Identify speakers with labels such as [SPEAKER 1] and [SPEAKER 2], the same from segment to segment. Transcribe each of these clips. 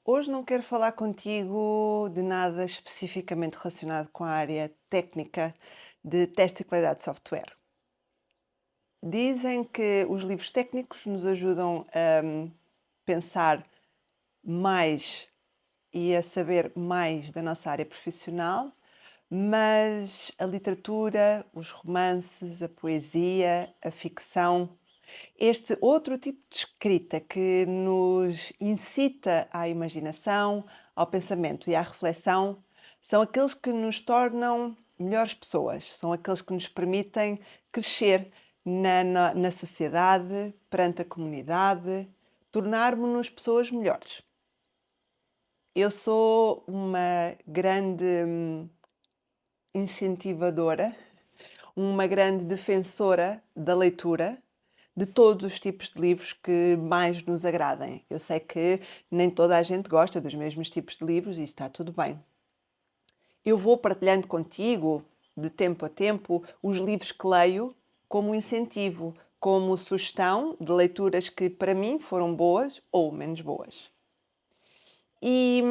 [SPEAKER 1] Hoje não quero falar contigo de nada especificamente relacionado com a área técnica de teste e qualidade de software. Dizem que os livros técnicos nos ajudam a pensar mais e a saber mais da nossa área profissional, mas a literatura, os romances, a poesia, a ficção, este outro tipo de escrita que nos incita à imaginação, ao pensamento e à reflexão, são aqueles que nos tornam melhores pessoas, são aqueles que nos permitem crescer na sociedade, perante a comunidade, tornarmos-nos pessoas melhores. Eu sou uma grande incentivadora, uma grande defensora da leitura, de todos os tipos de livros que mais nos agradem. Eu sei que nem toda a gente gosta dos mesmos tipos de livros e está tudo bem. Eu vou partilhando contigo, de tempo a tempo, os livros que leio como incentivo, como sugestão de leituras que para mim foram boas ou menos boas. E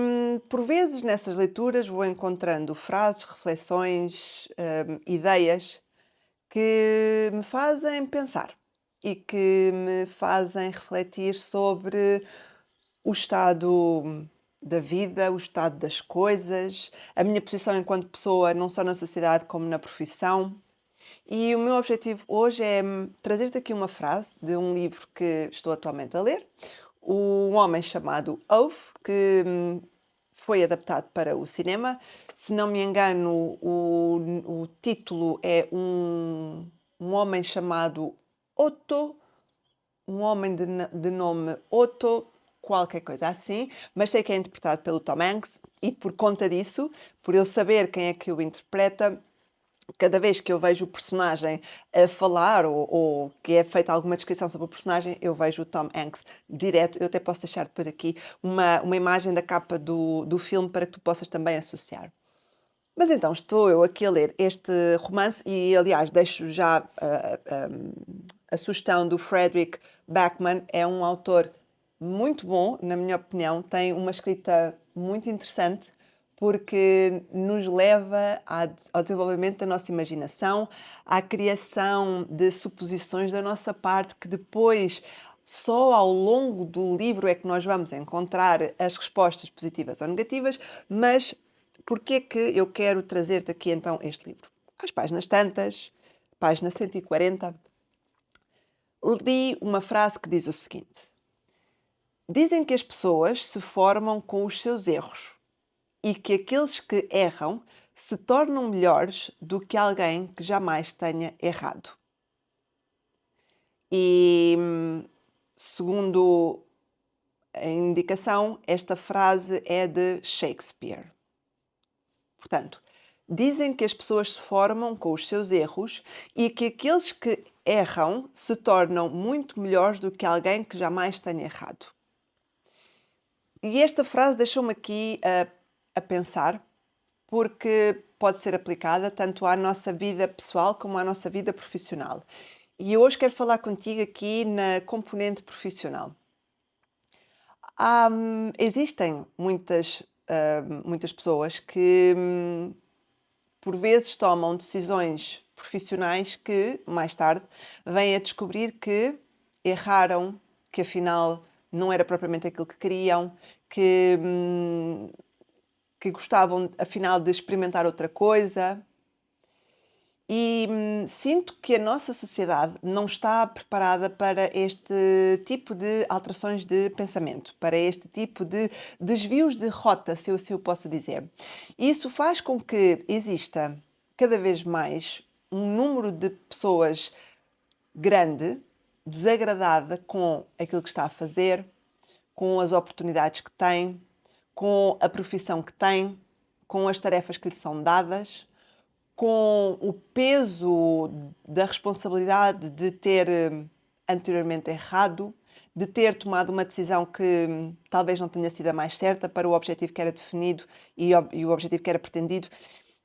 [SPEAKER 1] por vezes nessas leituras vou encontrando frases, reflexões, ideias que me fazem pensar e que me fazem refletir sobre o estado da vida, o estado das coisas, a minha posição enquanto pessoa, não só na sociedade como na profissão. E o meu objetivo hoje é trazer-te aqui uma frase de um livro que estou atualmente a ler, Um Homem Chamado Ove, que foi adaptado para o cinema. Se não me engano, o título é um Homem Chamado Otto, um homem de nome Otto, qualquer coisa assim, mas sei que é interpretado pelo Tom Hanks e por conta disso, por eu saber quem é que o interpreta, cada vez que eu vejo o personagem a falar ou que é feita alguma descrição sobre o personagem, eu vejo o Tom Hanks direto. Eu até posso deixar depois aqui uma imagem da capa do filme para que tu possas também associar. Mas então, estou eu aqui a ler este romance e, aliás, deixo já a sugestão do Frederick Backman. É um autor muito bom, na minha opinião, tem uma escrita muito interessante porque nos leva ao desenvolvimento da nossa imaginação, à criação de suposições da nossa parte que depois só ao longo do livro é que nós vamos encontrar as respostas positivas ou negativas, mas porquê que eu quero trazer-te aqui então este livro? Às páginas tantas, página 140, li uma frase que diz o seguinte: dizem que as pessoas se formam com os seus erros e que aqueles que erram se tornam melhores do que alguém que jamais tenha errado. E, segundo a indicação, esta frase é de Shakespeare. Portanto, dizem que as pessoas se formam com os seus erros e que aqueles que erram se tornam muito melhores do que alguém que jamais tenha errado. E esta frase deixou-me aqui a pensar, porque pode ser aplicada tanto à nossa vida pessoal como à nossa vida profissional. E hoje quero falar contigo aqui na componente profissional. Existem muitas pessoas que por vezes tomam decisões profissionais que, mais tarde, vêm a descobrir que erraram, que afinal não era propriamente aquilo que queriam, que gostavam afinal de experimentar outra coisa. E sinto que a nossa sociedade não está preparada para este tipo de alterações de pensamento, para este tipo de desvios de rota, se eu assim o posso dizer. Isso faz com que exista cada vez mais um número de pessoas grande, desagradada com aquilo que está a fazer, com as oportunidades que tem, com a profissão que tem, com as tarefas que lhe são dadas, com o peso da responsabilidade de ter anteriormente errado, de ter tomado uma decisão que talvez não tenha sido a mais certa para o objetivo que era definido e o objetivo que era pretendido.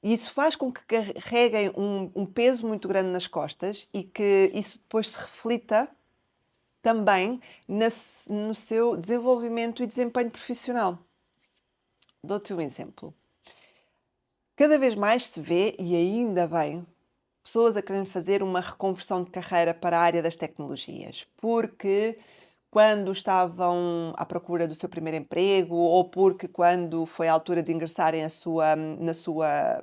[SPEAKER 1] E isso faz com que carreguem um peso muito grande nas costas e que isso depois se reflita também no seu desenvolvimento e desempenho profissional. Dou-te um exemplo. Cada vez mais se vê, e ainda bem, pessoas a quererem fazer uma reconversão de carreira para a área das tecnologias, porque quando estavam à procura do seu primeiro emprego ou porque quando foi a altura de ingressarem na sua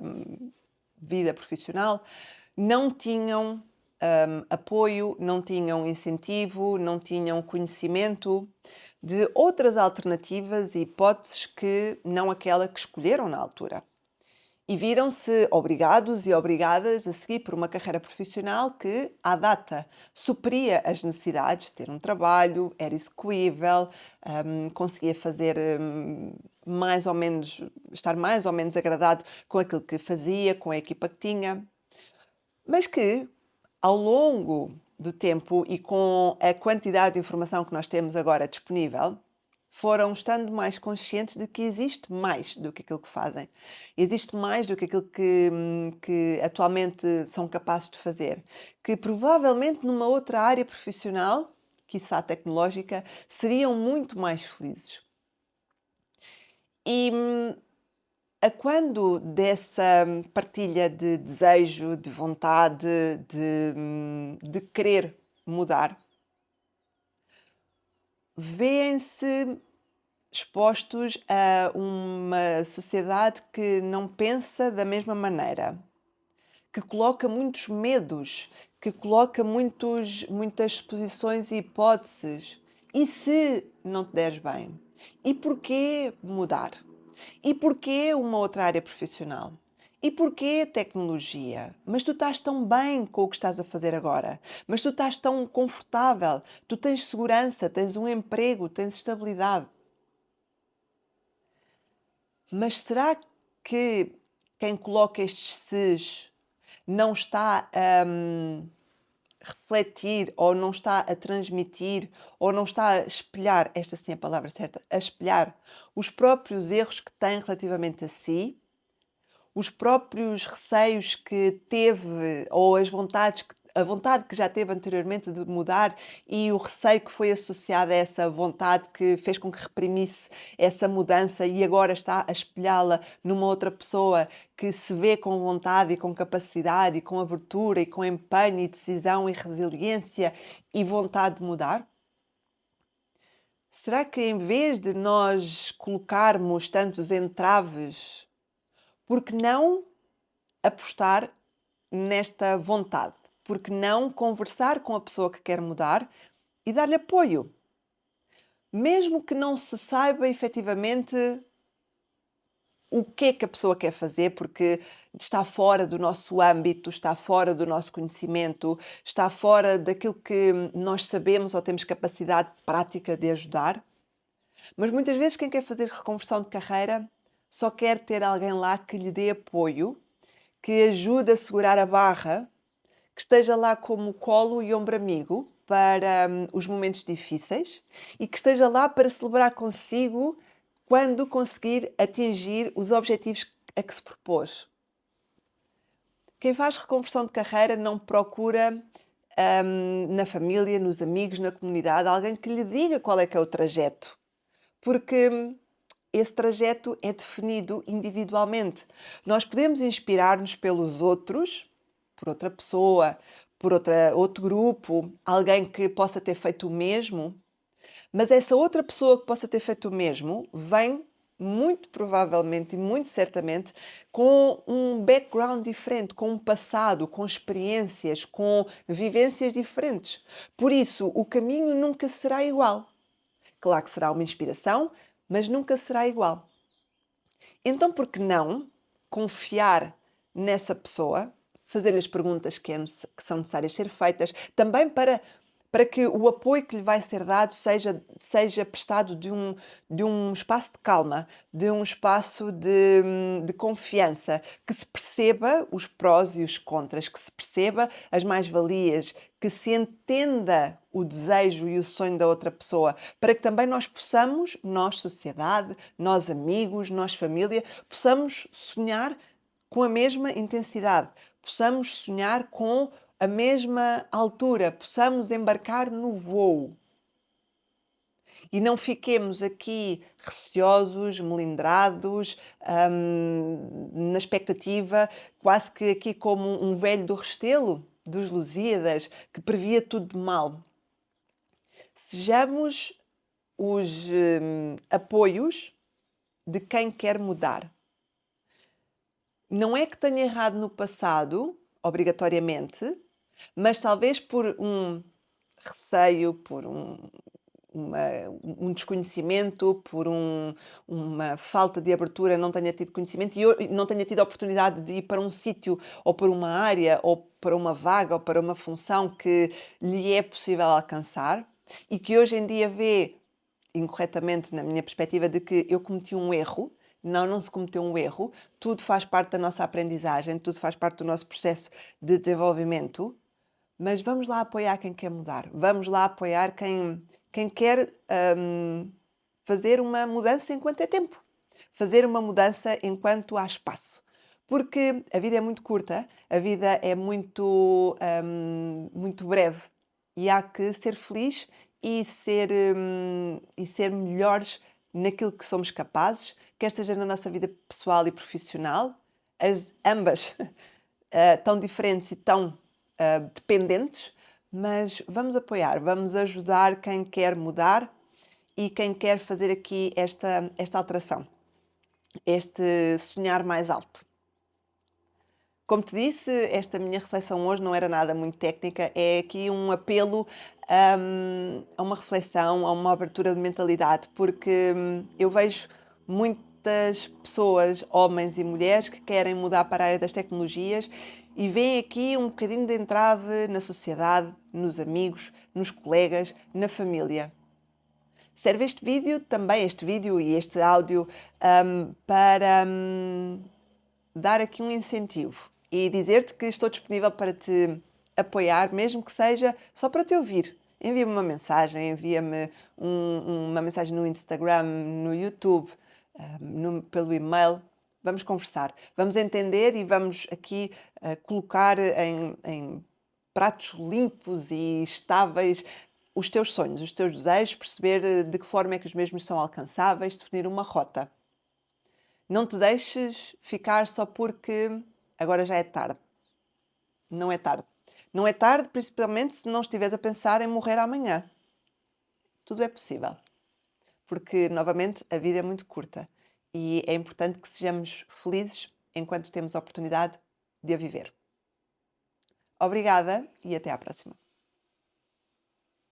[SPEAKER 1] vida profissional, não tinham apoio, não tinham incentivo, não tinham conhecimento de outras alternativas e hipóteses que não aquela que escolheram na altura. E viram-se obrigados e obrigadas a seguir por uma carreira profissional que, à data, supria as necessidades, ter um trabalho, era execuível, conseguia fazer mais ou menos, estar mais ou menos agradado com aquilo que fazia, com a equipa que tinha, mas que, ao longo do tempo e com a quantidade de informação que nós temos agora disponível, foram estando mais conscientes de que existe mais do que aquilo que fazem. Existe mais do que aquilo que atualmente são capazes de fazer. Que provavelmente numa outra área profissional, quiçá tecnológica, seriam muito mais felizes. E a quando dessa partilha de desejo, de vontade, de querer mudar, vêem-se expostos a uma sociedade que não pensa da mesma maneira, que coloca muitos medos, que coloca muitas suposições e hipóteses. E se não te deres bem? E porquê mudar? E porquê uma outra área profissional? E porquê tecnologia? Mas tu estás tão bem com o que estás a fazer agora. Mas tu estás tão confortável. Tu tens segurança, tens um emprego, tens estabilidade. Mas será que quem coloca estes ses não está a refletir ou não está a transmitir ou não está a espelhar, esta sim é a palavra certa, a espelhar os próprios erros que tem relativamente a si, os próprios receios que teve ou a vontade que já teve anteriormente de mudar e o receio que foi associado a essa vontade que fez com que reprimisse essa mudança e agora está a espelhá-la numa outra pessoa que se vê com vontade e com capacidade e com abertura e com empenho e decisão e resiliência e vontade de mudar? Será que em vez de nós colocarmos tantos entraves, por que não apostar nesta vontade? Por que não conversar com a pessoa que quer mudar e dar-lhe apoio? Mesmo que não se saiba efetivamente o que é que a pessoa quer fazer, porque está fora do nosso âmbito, está fora do nosso conhecimento, está fora daquilo que nós sabemos ou temos capacidade prática de ajudar. Mas muitas vezes quem quer fazer reconversão de carreira só quer ter alguém lá que lhe dê apoio, que ajude a segurar a barra, que esteja lá como colo e ombro amigo para os momentos difíceis e que esteja lá para celebrar consigo quando conseguir atingir os objetivos a que se propôs. Quem faz reconversão de carreira não procura na família, nos amigos, na comunidade, alguém que lhe diga qual é que é o trajeto, porque esse trajeto é definido individualmente. Nós podemos inspirar-nos pelos outros, por outra pessoa, por outro grupo, alguém que possa ter feito o mesmo, mas essa outra pessoa que possa ter feito o mesmo vem muito provavelmente e muito certamente com um background diferente, com um passado, com experiências, com vivências diferentes. Por isso, o caminho nunca será igual. Claro que será uma inspiração, mas nunca será igual. Então, por que não confiar nessa pessoa, fazer-lhe as perguntas que são necessárias ser feitas, também para que o apoio que lhe vai ser dado seja prestado de um espaço de calma, de um espaço de confiança, que se perceba os prós e os contras, que se perceba as mais-valias, que se entenda o desejo e o sonho da outra pessoa, para que também nós possamos, nós sociedade, nós amigos, nós família, possamos sonhar com a mesma intensidade, possamos sonhar com a mesma altura, possamos embarcar no voo. E não fiquemos aqui receosos, melindrados, na expectativa, quase que aqui como um velho do Restelo, dos Lusíadas, que previa tudo de mal. Sejamos os apoios de quem quer mudar. Não é que tenha errado no passado, obrigatoriamente, mas talvez por um receio, por um desconhecimento, por uma falta de abertura, não tenha tido conhecimento e não tenha tido a oportunidade de ir para um sítio, ou para uma área, ou para uma vaga, ou para uma função que lhe é possível alcançar e que hoje em dia vê, incorretamente, na minha perspectiva, de que eu cometi um erro. Não, não se cometeu um erro. Tudo faz parte da nossa aprendizagem, tudo faz parte do nosso processo de desenvolvimento. Mas vamos lá apoiar quem quer mudar. Vamos lá apoiar quem quer fazer uma mudança enquanto é tempo. Fazer uma mudança enquanto há espaço. Porque a vida é muito curta, a vida é muito breve e há que ser feliz e ser melhores naquilo que somos capazes, quer seja na nossa vida pessoal e profissional, ambas tão diferentes e tão dependentes, mas vamos apoiar, vamos ajudar quem quer mudar e quem quer fazer aqui esta alteração, este sonhar mais alto. Como te disse, esta minha reflexão hoje não era nada muito técnica, é aqui um apelo a uma reflexão, a uma abertura de mentalidade, porque eu vejo muitas pessoas, homens e mulheres, que querem mudar para a área das tecnologias e veem aqui um bocadinho de entrave na sociedade, nos amigos, nos colegas, na família. Serve este vídeo e este áudio, para dar aqui um incentivo e dizer-te que estou disponível para te apoiar, mesmo que seja só para te ouvir. Envia-me uma mensagem, envia-me uma mensagem no Instagram, no YouTube, pelo e-mail. Vamos conversar, vamos entender e vamos aqui colocar em pratos limpos e estáveis os teus sonhos, os teus desejos, perceber de que forma é que os mesmos são alcançáveis, definir uma rota. Não te deixes ficar só porque agora já é tarde. Não é tarde. Não é tarde, principalmente se não estiveres a pensar em morrer amanhã. Tudo é possível. Porque, novamente, a vida é muito curta e é importante que sejamos felizes enquanto temos a oportunidade de a viver. Obrigada e até à próxima.